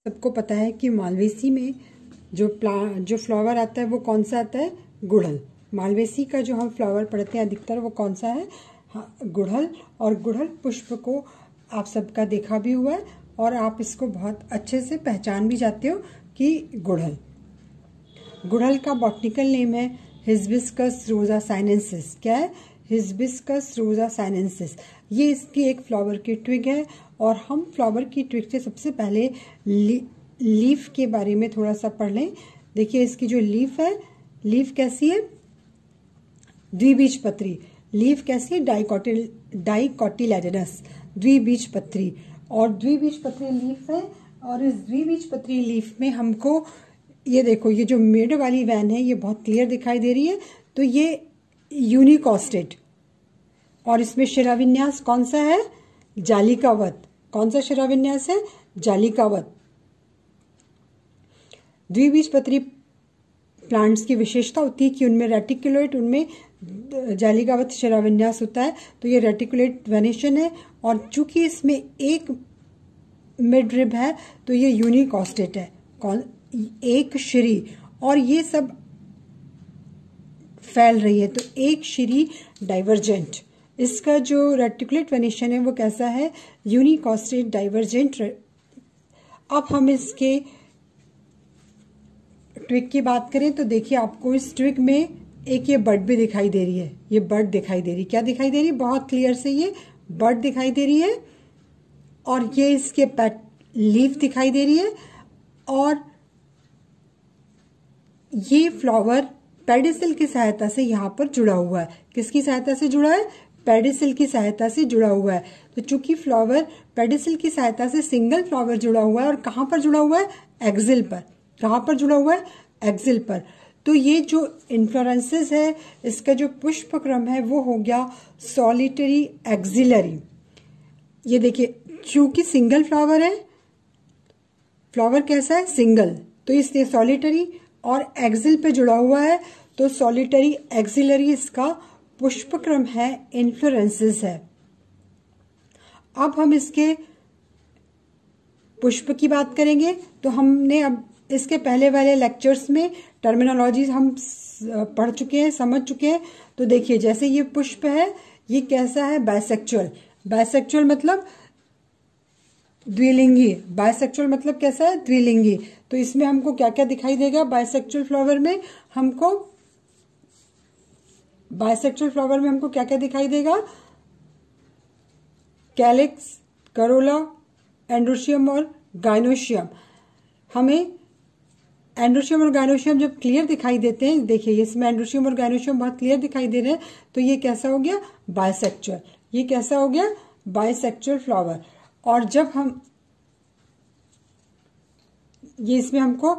सबको पता है कि मालवेसी में जो फ्लावर आता है वो कौन सा आता है, गुड़हल। मालवेसी का जो हम फ्लावर पढ़ते हैं अधिकतर वो कौन सा है, हाँ, गुड़हल। और गुड़हल पुष्प को आप सबका देखा भी हुआ है और आप इसको बहुत अच्छे से पहचान भी जाते हो कि गुड़हल का बॉटनिकल नेम है हिबिस्कस रोजा साइनेंसिस। क्या है, हिबिस्कस रोजा साइनेंसिस। ये इसकी एक फ्लावर की ट्विग है और हम फ्लावर की ट्विग से सबसे पहले लीफ के बारे में थोड़ा सा पढ़ लें। देखिए इसकी जो लीफ है, लीफ कैसी है, द्विबीजपत्री। लीफ कैसी है, डाइकोटिलेडनस, द्विबीजपत्री। और द्विबीजपत्री लीफ है और इस द्विबीजपत्री लीफ में हमको ये देखो, ये जो मिड वाली वैन है ये बहुत क्लियर दिखाई दे रही है, तो ये यूनिकॉस्टेड। और इसमें शिराविन्यास कौन सा है, जालिकावत। कौन सा शिराविन्यास है, जालिकावत। द्विबीजपत्री प्लांट्स की विशेषता होती है कि उनमें रेटिकुलेट, उनमें जालिकावत शिराविन्यास होता है, तो ये रेटिकुलेट वेनेशन है। और चूंकि इसमें एक मिड रिब है तो ये यूनिकॉस्टेड है, एक श्री, और ये सब फैल रही है तो एक श्री डाइवर्जेंट। इसका जो रेटिकुलेट वेनेशन है वो कैसा है, यूनिकॉस्टेड डाइवर्जेंट। अब हम इसके ट्विग की बात करें तो देखिए आपको इस ट्विग में एक ये बड भी दिखाई दे रही है, ये बड दिखाई दे रही है। क्या दिखाई दे रही है, बहुत क्लियर से ये बड दिखाई दे रही है। और ये इसके लीफ दिखाई दे रही है। और ये फ्लावर पेडिसिल की सहायता से यहाँ पर जुड़ा हुआ है। किसकी सहायता से जुड़ा है, पेडिसिल की सहायता से जुड़ा हुआ है। तो चूंकि फ्लावर पेडिसिल की सहायता से सिंगल फ्लावर जुड़ा हुआ है और कहाँ पर जुड़ा हुआ है, एक्सिल पर। कहाँ पर जुड़ा हुआ है, एक्सिल पर। तो ये जो इन्फ्लोरेंसेस है, इसका जो पुष्प क्रम है वो हो गया सॉलिटरी एक्सिलरी। ये देखिए चूंकि सिंगल फ्लावर है, फ्लावर कैसा है, सिंगल, तो इसलिए सॉलिटरी और एक्सिल पे जुड़ा हुआ है, तो सॉलिटरी एक्सिलरी इसका पुष्प क्रम है, इन्फ्लोरेंसेस है। अब हम इसके पुष्प की बात करेंगे तो हमने अब इसके पहले वाले लेक्चर्स में टर्मिनोलॉजी हम पढ़ चुके हैं, समझ चुके हैं। तो देखिए जैसे ये पुष्प है, ये कैसा है, बाइसेक्चुअल। बाइसेक्चुअल मतलब द्विलिंगी। बाइसेक्चुअल मतलब कैसा है, द्विलिंगी। तो इसमें हमको क्या क्या दिखाई देगा, बाइसेक्चुअल फ्लावर में हमको क्या क्या दिखाई देगा, कैलिक्स, करोला, एंड्रोशियम और गाइनोशियम। हमें एंड्रोशियम और गाइनोशियम जब क्लियर दिखाई देते हैं, देखिए इसमें एंड्रोशियम और गाइनोशियम बहुत क्लियर दिखाई दे रहे हैं, तो ये कैसा हो गया, बाइसेक्चुअल। ये कैसा हो गया, बाइसेक्चुअल फ्लावर। और जब हम ये इसमें हमको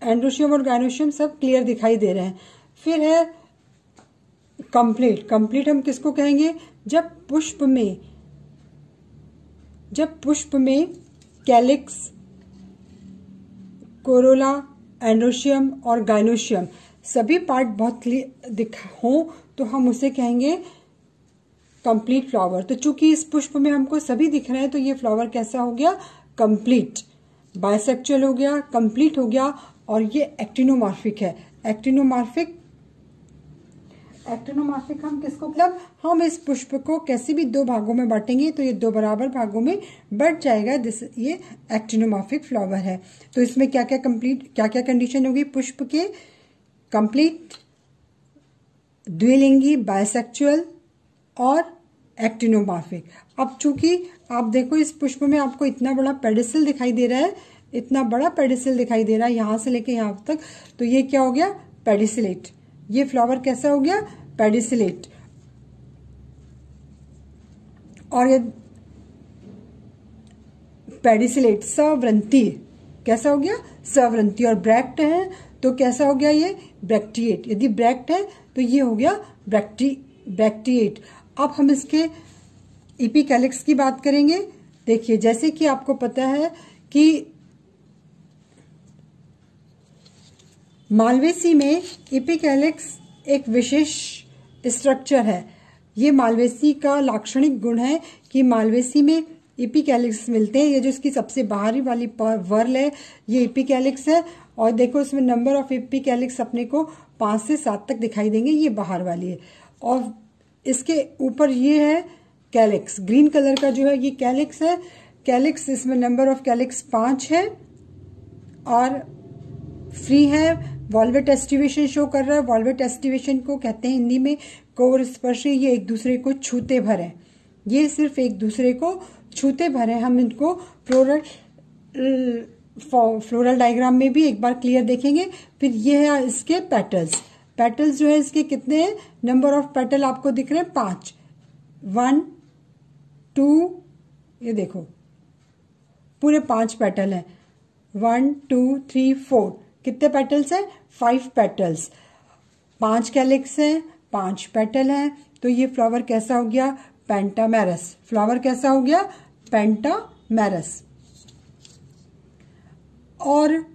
एंड्रोशियम और गाइनोशियम सब क्लियर दिखाई दे रहे हैं। फिर है कंप्लीट। कंप्लीट हम किसको कहेंगे, जब पुष्प में कैलिक्स, कोरोला, एंड्रोशियम और गाइनोशियम सभी पार्ट बहुत क्लियर हो तो हम उसे कहेंगे कंप्लीट फ्लावर। तो चूंकि इस पुष्प में हमको सभी दिख रहे हैं तो ये फ्लावर कैसा हो गया, कंप्लीट। बाइसेक्चुअल हो गया, कंप्लीट हो गया। और ये एक्टिनोमॉर्फिक है। एक्टिनोमॉर्फिक हम किसको, मतलब हम इस पुष्प को कैसे भी दो भागों में बांटेंगे तो ये दो बराबर भागों में बढ़ जाएगा। ये एक्टिनोमॉर्फिक फ्लावर है। तो इसमें क्या क्या कंडीशन होगी, पुष्प के कंप्लीट, द्विलिंगी, बाइसेक्चुअल और एक्टिनोमॉर्फिक। अब चूंकि आप देखो इस पुष्प में आपको इतना बड़ा पेडिसिल दिखाई दे रहा है, इतना बड़ा पेडिसिल दिखाई दे रहा है यहां से लेके यहां तक, तो ये क्या हो गया, पेडिसिलेट। ये फ्लावर कैसा हो गया, पेडिसिलेट। और ये पेडिसिलेट सवृंती, कैसा हो गया, सवृंती। और ब्रैक्ट है तो कैसा हो गया, ये ब्रैक्टिएट। यदि ब्रैक्ट है तो ये हो गया ब्रैक्टिएट। अब हम इसके इपिकैलिक्स की बात करेंगे। देखिए जैसे कि आपको पता है कि मालवेसी में इपिकैलिक्स एक विशेष स्ट्रक्चर है। ये मालवेसी का लाक्षणिक गुण है कि मालवेसी में एपिकैलिक्स मिलते हैं। ये जो इसकी सबसे बाहरी वाली वर्ल है ये एपिकैलिक्स है, और देखो इसमें नंबर ऑफ एपिकैलिक्स अपने को 5 से 7 तक दिखाई देंगे, ये बाहर वाली है। और इसके ऊपर ये है कैलिक्स, ग्रीन कलर का जो है ये कैलिक्स है। कैलिक्स, इसमें नंबर ऑफ कैलिक्स 5 है और फ्री है। वॉल्वेट एस्टिवेशन शो कर रहा है। वॉल्वेट एस्टिवेशन को कहते हैं हिंदी में कोर स्पर्शी। ये एक दूसरे को छूते भर है, ये सिर्फ एक दूसरे को छूते भर है। हम इनको फ्लोरल डायग्राम में भी एक बार क्लियर देखेंगे। फिर ये है इसके पेटल्स। पेटल्स जो है इसके कितने हैं, नंबर ऑफ पेटल आपको दिख रहे हैं 5, 1 2, ये देखो पूरे 5 पेटल हैं, 1 2 3 4। कितने पेटल्स हैं, 5 पेटल्स, 5 कैलिक्स हैं, 5 पेटल हैं। तो ये फ्लावर कैसा हो गया, पेंटामेरस। फ्लावर कैसा हो गया, पेंटामेरस। और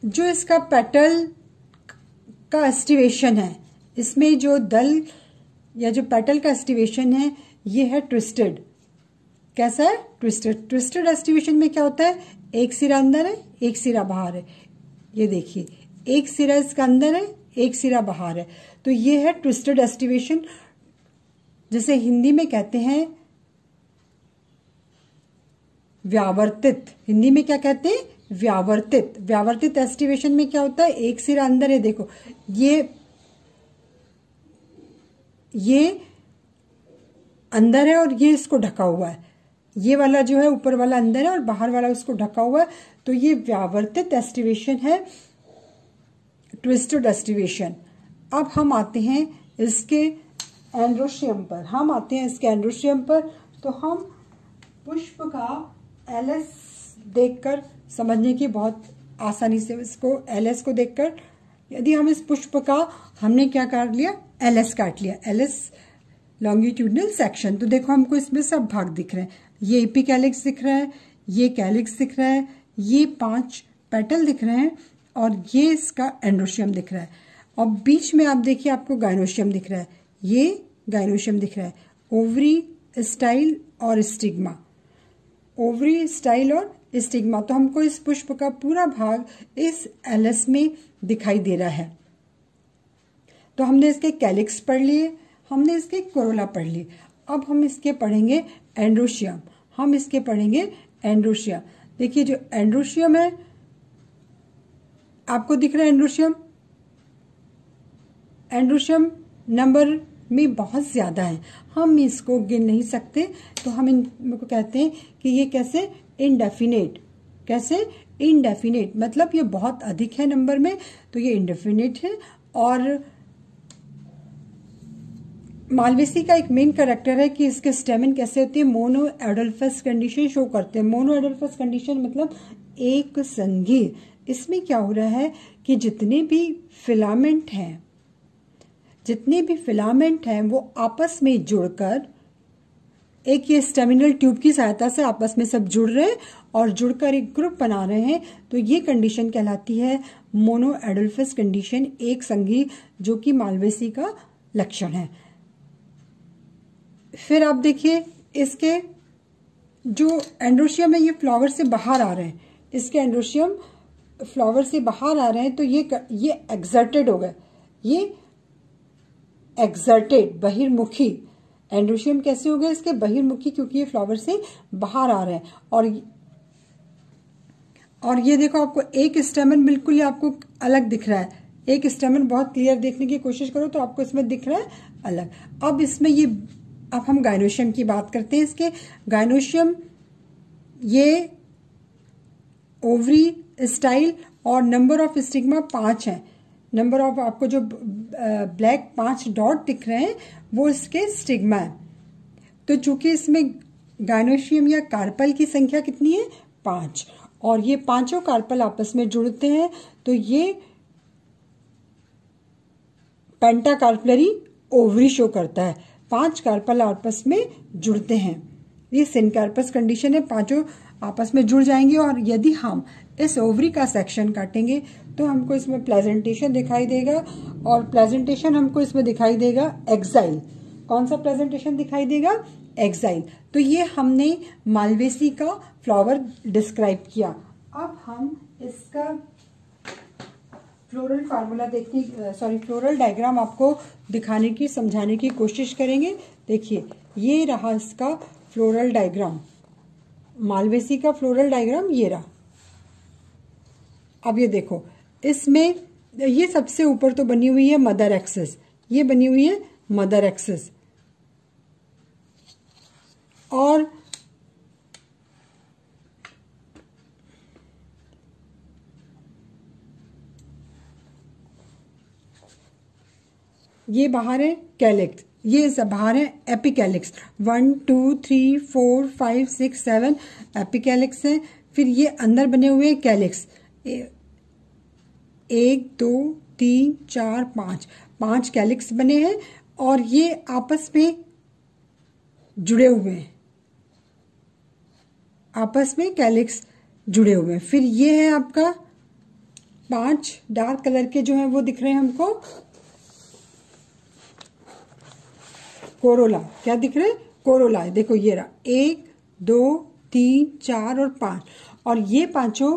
जो इसका पेटल का एस्टिवेशन है, इसमें जो दल या जो पेटल का एस्टिवेशन है ये है ट्विस्टेड। कैसा है, ट्विस्टेड। ट्विस्टेड एस्टिवेशन में क्या होता है, एक सिरा अंदर है एक सिरा बाहर है। ये देखिए एक सिरा इसका अंदर है एक सिरा बाहर है, तो ये है ट्विस्टेड एस्टिवेशन, जिसे हिंदी में कहते हैं व्यावर्तित। हिंदी में क्या कहते हैं, व्यावर्तित। व्यावर्तित एस्टिवेशन में क्या होता है, एक सिरा अंदर है, देखो ये अंदर है और ये इसको ढका हुआ है। ये वाला जो है ऊपर वाला अंदर है और बाहर वाला उसको ढका हुआ है, तो ये व्यावर्तित एस्टिवेशन है, ट्विस्टेड एस्टिवेशन। अब हम आते हैं इसके एंड्रोशियम पर। तो हम पुष्प का एलएस देखकर समझने की बहुत आसानी से, इसको एलएस को देखकर, यदि हम इस पुष्प का हमने क्या काट लिया, एलएस काट लिया, एलएस लॉन्गिट्यूडनल सेक्शन। तो देखो हमको इसमें सब भाग दिख रहे हैं, ये एपिकैलिक्स दिख रहा है, ये कैलिक्स दिख रहा है, ये 5 पेटल दिख रहे हैं और ये इसका एंड्रोशियम दिख रहा है। और बीच में आप देखिए आपको गाइनोशियम दिख रहा है, ये गाइनोशियम दिख रहा है। ओवरी, स्टाइल और स्टिग्मा, ओवरी, स्टाइल और स्टिग्मा। तो हमको इस पुष्प का पूरा भाग इस एलएस में दिखाई दे रहा है। तो हमने इसके कैलिक्स पढ़ लिए, हमने इसके कोरोला पढ़ लिए। अब हम इसके पढ़ेंगे एंड्रोशियम। देखिए जो एंड्रोशियम है, आपको दिख रहा है एंड्रोशियम नंबर में बहुत ज्यादा है, हम इसको गिन नहीं सकते। तो हम इनको कहते हैं कि ये कैसे, इनडेफिनेट, मतलब ये बहुत अधिक है नंबर में, तो ये इंडेफिनेट है। और मालवेसी का एक मेन कैरेक्टर है कि इसके स्टेमन कैसे होते हैं, मोनो एडल्फस कंडीशन शो करते हैं। मोनो एडल्फस कंडीशन मतलब एक संघीय। इसमें क्या हो रहा है कि जितने भी फिलामेंट हैं वो आपस में जुड़कर एक ये स्टेमिनल ट्यूब की सहायता से आपस में सब जुड़ रहे हैं और जुड़कर एक ग्रुप बना रहे हैं। तो ये कंडीशन कहलाती है मोनो एडल्फस कंडीशन, एक संघीय, जो कि मालवेसी का लक्षण है। फिर आप देखिए इसके जो एंड्रोशियम है ये फ्लावर से बाहर आ रहे हैं, इसके एंड्रोशियम फ्लावर से बाहर आ रहे हैं, तो ये एक्सर्टेड हो गए, ये एक्सर्टेड बहिर्मुखी। एंड्रोशियम कैसे हो गए इसके, बहिर्मुखी, क्योंकि ये फ्लावर से बाहर आ रहे हैं। और ये देखो आपको एक स्टेमन बिल्कुल ही आपको अलग दिख रहा है, एक स्टेमन बहुत क्लियर देखने की कोशिश करो तो आपको इसमें दिख रहा है अलग। अब हम गाइनोशियम की बात करते हैं। इसके गाइनोशियम ये ओवरी, स्टाइल और नंबर ऑफ स्टिग्मा 5 है। नंबर ऑफ आपको जो ब्लैक 5 डॉट दिख रहे हैं वो इसके स्टिग्मा है। तो चूंकि इसमें गाइनोशियम या कार्पल की संख्या कितनी है, 5, और ये 5 कार्पल आपस में जुड़ते हैं, तो ये पेंटाकार्पलरी ओवरी शो करता है। 5 कार्पल आपस में जुड़ते हैं, ये सिनकार्पस कंडीशन है, 5 आपस में जुड़ जाएंगे। और यदि हम इस ओवरी का सेक्शन काटेंगे तो हमको इसमें प्रेजेंटेशन दिखाई देगा, और प्रेजेंटेशन हमको इसमें दिखाई देगा एक्साइल। कौन सा प्रेजेंटेशन दिखाई देगा, एक्साइल। तो ये हमने मालवेसी का फ्लावर डिस्क्राइब किया। अब हम इसका फ्लोरल फार्मूला फ्लोरल डायग्राम आपको दिखाने की, समझाने की कोशिश करेंगे। देखिए, ये रहा इसका फ्लोरल डायग्राम, मालवेसी का फ्लोरल डायग्राम ये रहा। अब ये देखो, इसमें ये सबसे ऊपर तो बनी हुई है मदर एक्सिस, ये बनी हुई है मदर एक्सिस, और ये बाहर है कैलिक्स, ये सब बाहर है एपिकैलिक्स। 1 2 3 4 5 6 7 एपिकैलिक्स है। फिर ये अंदर बने हुए कैलिक्स, 1 2 3 4 5 कैलिक्स बने हैं, और ये आपस में जुड़े हुए हैं, आपस में कैलिक्स जुड़े हुए हैं। फिर ये है आपका 5 डार्क कलर के जो है वो दिख रहे हैं हमको, कोरोला। क्या दिख रहे हैं? कोरोला है। देखो ये रहा 1 2 3 4 और 5, और ये पांचों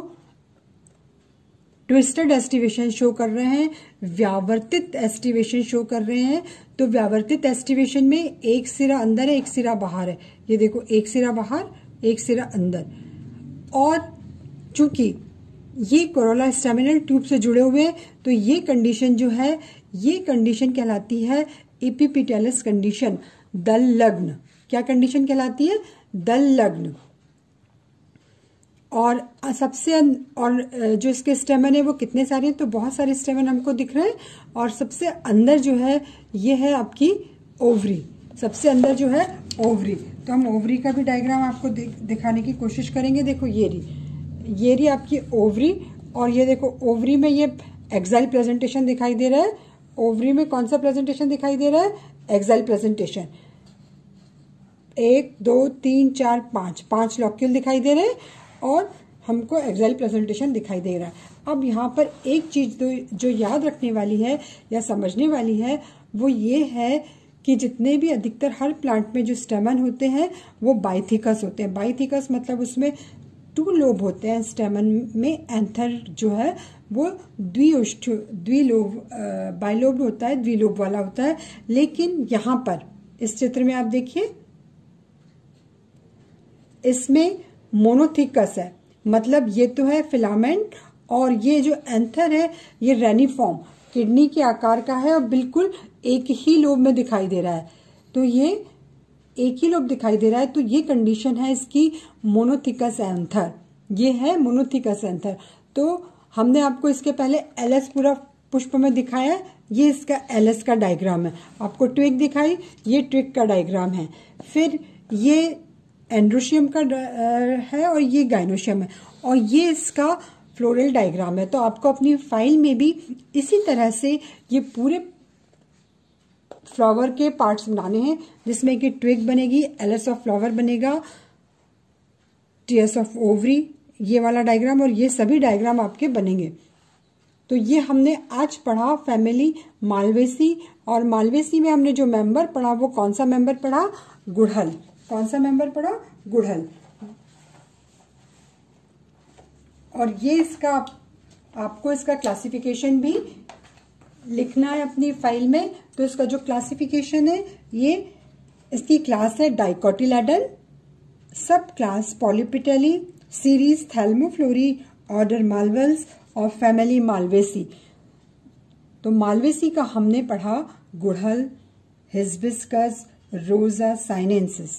ट्विस्टेड एस्टिवेशन शो कर रहे हैं, व्यावर्तित एस्टिवेशन शो कर रहे हैं। तो व्यावर्तित एस्टिवेशन में एक सिरा अंदर है, एक सिरा बाहर है। ये देखो, एक सिरा बाहर, एक सिरा अंदर। और चूंकि ये कोरोला स्टेमिनल ट्यूब से जुड़े हुए हैं, तो ये कंडीशन जो है, ये कंडीशन कहलाती है एपिपिटेलस कंडीशन, दल लग्न। क्या कंडीशन कहलाती है? दल लग्न। और जो इसके स्टेमन है वो कितने सारे हैं? तो बहुत सारे स्टेमन हमको दिख रहे हैं। और सबसे अंदर जो है ये है आपकी ओवरी, सबसे अंदर जो है ओवरी। तो हम ओवरी का भी डायग्राम आपको दिखाने की कोशिश करेंगे। देखो ये रही आपकी ओवरी, और ये देखो ओवरी में ये एक्साइल प्रेजेंटेशन दिखाई दे रहा है। ओवरी में कौन सा प्रेजेंटेशन दिखाई दे रहा है? Exile presentation. 1 2 3 4 5 लॉक्यूल दिखाई दे रहे हैं, और हमको एक्साइल प्रेजेंटेशन दिखाई दे रहा है। अब यहाँ पर एक चीज जो याद रखने वाली है या समझने वाली है, वो ये है कि जितने भी अधिकतर हर प्लांट में जो स्टेमन होते हैं वो बाइथिकस होते हैं। बाइथिकस मतलब उसमें 2 लोब होते हैं स्टेमन में। एंथर जो है वो बाइलोब होता है, द्विलोब वाला होता है। लेकिन यहाँ पर इस चित्र में आप देखिए, इसमें मोनोथिकस है, मतलब ये तो है फिलामेंट, और ये जो एंथर है ये रेनिफॉर्म किडनी के आकार का है, और बिल्कुल एक ही लोब में दिखाई दे रहा है। तो ये एक ही लोब दिखाई दे रहा है, तो ये कंडीशन है इसकी मोनोथिकस एंथर। ये है मोनोथिकस एंथर। तो हमने आपको इसके पहले एलएस पूरा पुष्प में दिखाया, ये इसका एलएस का डायग्राम है। आपको ट्विग दिखाई, ये ट्विग का डायग्राम है। फिर ये एंड्रोशियम का है, और ये गाइनोशियम है, और ये इसका फ्लोरल डायग्राम है। तो आपको अपनी फाइल में भी इसी तरह से ये पूरे फ्लावर के पार्ट्स बनाने हैं, जिसमें कि ट्विग बनेगी, एलएस ऑफ फ्लावर बनेगा, टीएस ऑफ ओवरी, ये वाला डायग्राम, और ये सभी डायग्राम आपके बनेंगे। तो ये हमने आज पढ़ा फैमिली मालवेसी, और मालवेसी में हमने जो मेंबर पढ़ा वो कौन सा मेंबर पढ़ा? गुड़हल। कौन सा मेंबर पढ़ा? गुड़हल। और ये इसका आपको इसका क्लासिफिकेशन भी लिखना है अपनी फाइल में। तो इसका जो क्लासिफिकेशन है, ये इसकी क्लास है डाइकोटिलेडन, सब क्लास पॉलीपिटेली, सीरीज थैल्मोफ्लोरी, ऑर्डर मालवल्स, और फैमिली मालवेसी। तो मालवेसी का हमने पढ़ा गुड़हल, हिबिस्कस, रोजा साइनेंसिस।